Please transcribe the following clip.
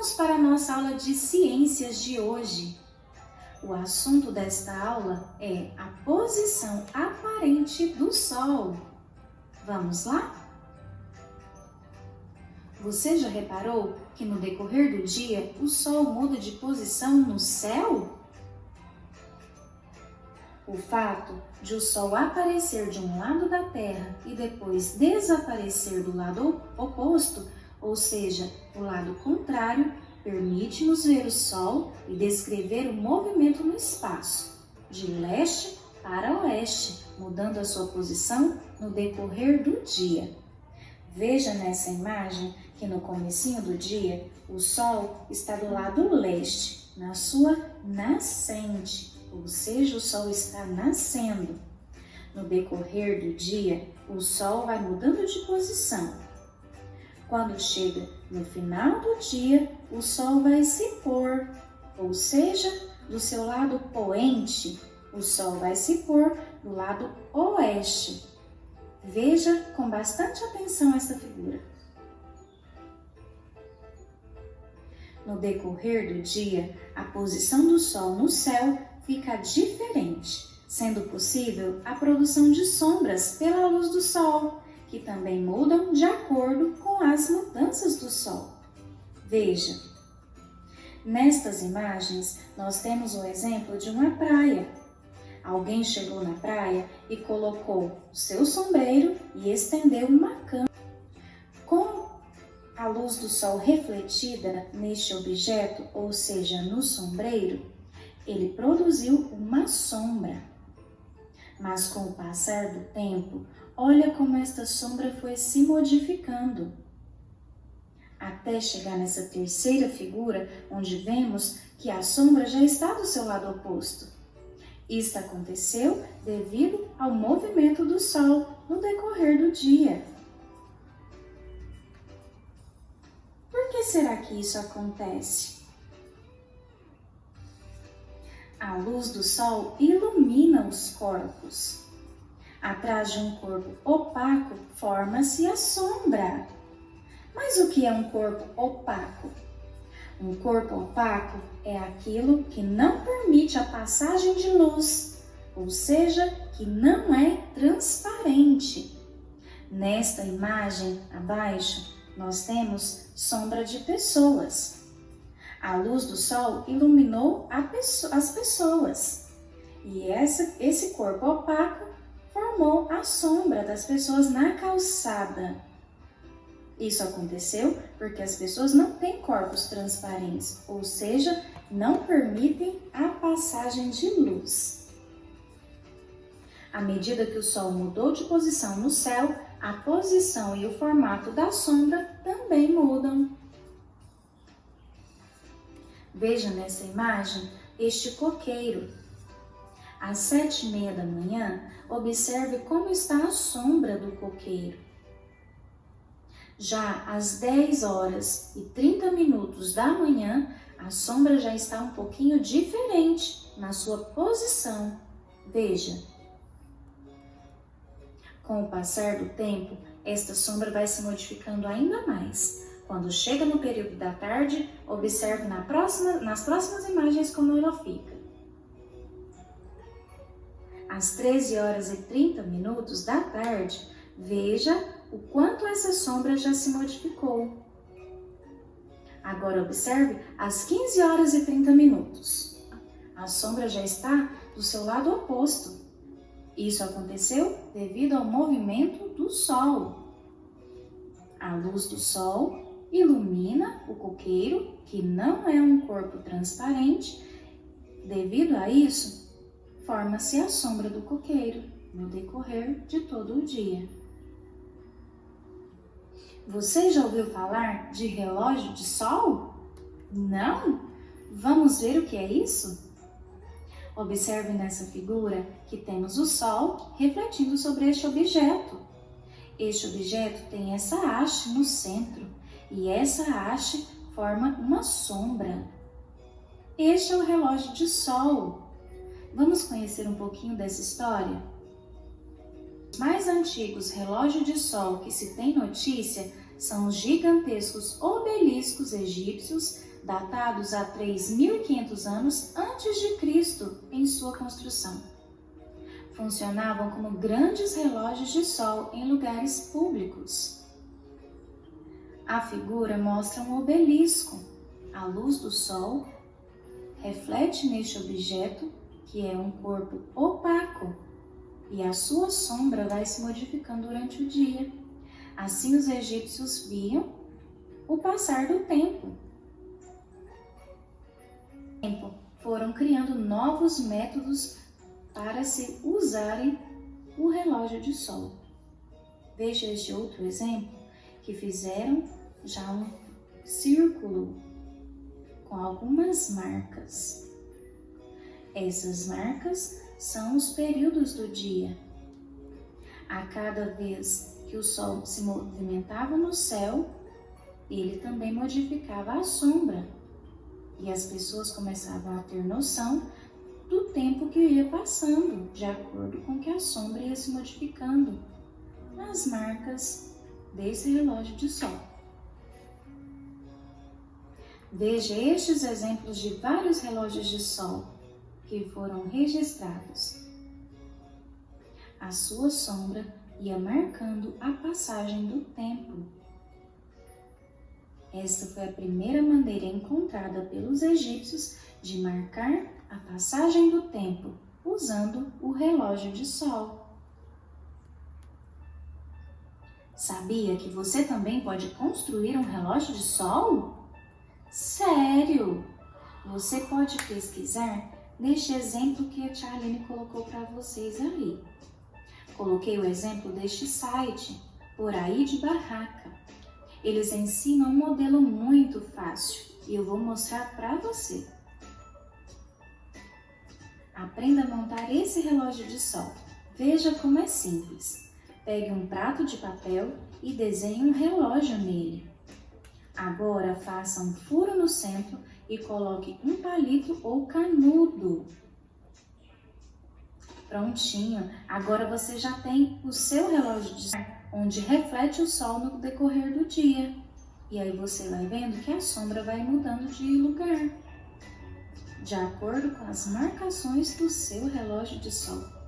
Vamos para a nossa aula de ciências de hoje. O assunto desta aula é a posição aparente do Sol. Vamos lá? Você já reparou que no decorrer do dia o Sol muda de posição no céu? O fato de o Sol aparecer de um lado da Terra e depois desaparecer do lado oposto, ou seja, o lado contrário, permite-nos ver o Sol e descrever o movimento no espaço, de leste para oeste, mudando a sua posição no decorrer do dia. Veja nessa imagem que no comecinho do dia, o Sol está do lado leste, na sua nascente, ou seja, o Sol está nascendo. No decorrer do dia, o Sol vai mudando de posição. Quando chega no final do dia, o Sol vai se pôr, ou seja, do seu lado poente, o Sol vai se pôr do lado oeste. Veja com bastante atenção essa figura. No decorrer do dia, a posição do Sol no céu fica diferente, sendo possível a produção de sombras pela luz do Sol, que também mudam de acordo com as mudanças do Sol. Veja, nestas imagens nós temos o exemplo de uma praia. Alguém chegou na praia e colocou o seu sombreiro e estendeu uma cama. Com a luz do Sol refletida neste objeto, ou seja, no sombreiro, ele produziu uma sombra. Mas com o passar do tempo, olha como esta sombra foi se modificando. Até chegar nessa terceira figura, onde vemos que a sombra já está do seu lado oposto. Isto aconteceu devido ao movimento do Sol no decorrer do dia. Por que será que isso acontece? A luz do Sol ilumina os corpos. Atrás de um corpo opaco, forma-se a sombra. Mas o que é um corpo opaco? Um corpo opaco é aquilo que não permite a passagem de luz, ou seja, que não é transparente. Nesta imagem abaixo, nós temos sombra de pessoas. A luz do Sol iluminou as pessoas. E esse corpo opaco formou a sombra das pessoas na calçada. Isso aconteceu porque as pessoas não têm corpos transparentes, ou seja, não permitem a passagem de luz. À medida que o Sol mudou de posição no céu, a posição e o formato da sombra também mudam. Veja nessa imagem este coqueiro. Às 7h30 da manhã, observe como está a sombra do coqueiro. Já às 10h30 da manhã, a sombra já está um pouquinho diferente na sua posição. Veja. Com o passar do tempo, esta sombra vai se modificando ainda mais. Quando chega no período da tarde, observe nas próximas imagens como ela fica. Às 13h30 da tarde, veja o quanto essa sombra já se modificou. Agora observe às 15h30. A sombra já está do seu lado oposto. Isso aconteceu devido ao movimento do Sol. A luz do Sol ilumina o coqueiro, que não é um corpo transparente. Devido a isso, forma-se a sombra do coqueiro no decorrer de todo o dia. Você já ouviu falar de relógio de sol? Não? Vamos ver o que é isso? Observe nessa figura que temos o Sol refletindo sobre este objeto. Este objeto tem essa haste no centro e essa haste forma uma sombra. Este é o relógio de sol. Vamos conhecer um pouquinho dessa história? Os mais antigos relógios de sol que se tem notícia são os gigantescos obeliscos egípcios datados a 3.500 anos antes de Cristo em sua construção. Funcionavam como grandes relógios de sol em lugares públicos. A figura mostra um obelisco. A luz do sol reflete neste objeto, que é um corpo opaco, e a sua sombra vai se modificando durante o dia. Assim os egípcios viam o passar do tempo. Foram criando novos métodos para se usarem o relógio de sol. Veja este outro exemplo, que fizeram já um círculo com algumas marcas. Essas marcas são os períodos do dia. A cada vez que o sol se movimentava no céu, ele também modificava a sombra. E as pessoas começavam a ter noção do tempo que ia passando, de acordo com que a sombra ia se modificando nas marcas desse relógio de sol. Veja estes exemplos de vários relógios de sol que foram registrados. A sua sombra ia marcando a passagem do tempo. Esta foi a primeira maneira encontrada pelos egípcios de marcar a passagem do tempo, usando o relógio de sol. Sabia que você também pode construir um relógio de sol? Sério! Você pode pesquisar neste exemplo que a Charlene colocou para vocês ali. Coloquei o exemplo deste site, Por Aí de Barraca. Eles ensinam um modelo muito fácil e eu vou mostrar para você. Aprenda a montar esse relógio de sol. Veja como é simples. Pegue um prato de papel e desenhe um relógio nele. Agora faça um furo no centro e coloque um palito ou canudo. Prontinho! Agora você já tem o seu relógio de sol, onde reflete o sol no decorrer do dia. E aí você vai vendo que a sombra vai mudando de lugar, de acordo com as marcações do seu relógio de sol.